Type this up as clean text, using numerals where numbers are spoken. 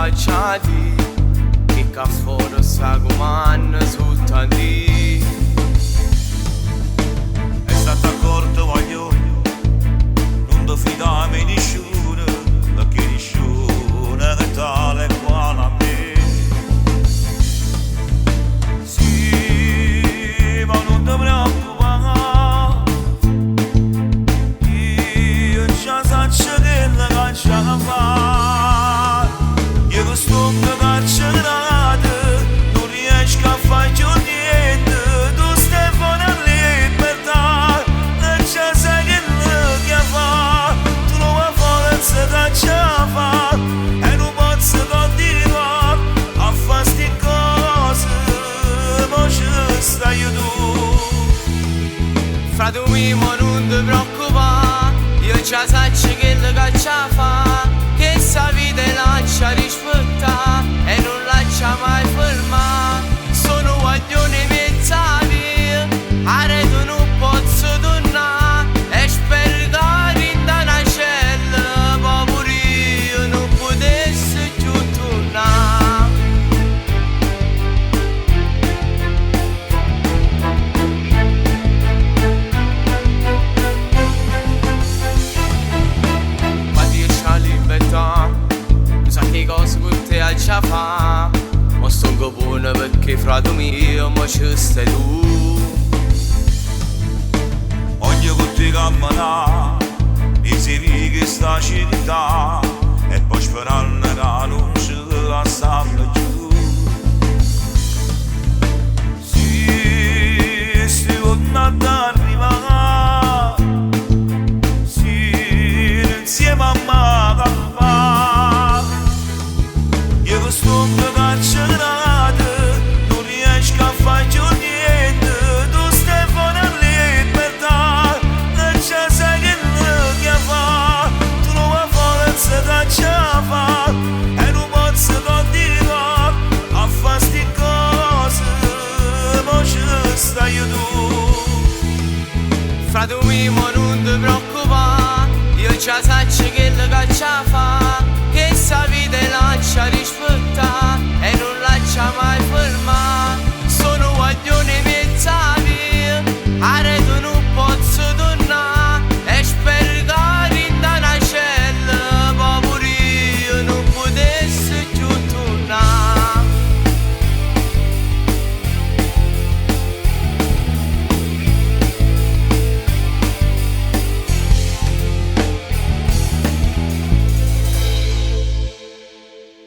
facciati che cafforo sta comando soltanto. È stato accorto voglio non ti fidare di nessuno, perché nessuno è tale quale a me. Sì, ma non ti preoccupare, io già so che la caccia fa. Io questo che caccia non riesco a fare più niente. Tu stai fuori a libertà, non c'è sai che lo fa. Tu non vuoi forza caccia fa e non posso continuare a fare sti cose, ma ci stai tu. Frate mio non ti preoccupare, io già so che la caccia fa, che sta vita lascia rispettare e non lascia mai fermare. Sono guaglione mezzali, a rete non posso tornare e spero che in una cella povero io non potessi più tornare. Che cosa con te a già fa, ma sto buono perché frate mio ma ci stai tu. Voglio con te camminare, mi sei che sta città e poi sperando che non ci lasciamo più. Sì, stai tornando ad arrivare, sì, insieme a me. Sto che cacciato, non riesco a fare più niente. Tu stai fuori a libertà, non c'è sai che lo fa. Tu non vuoi forza caccia fa e non posso continuare a fare sti cose, ma ci stai tu. Frate mio non ti preoccupare, io già so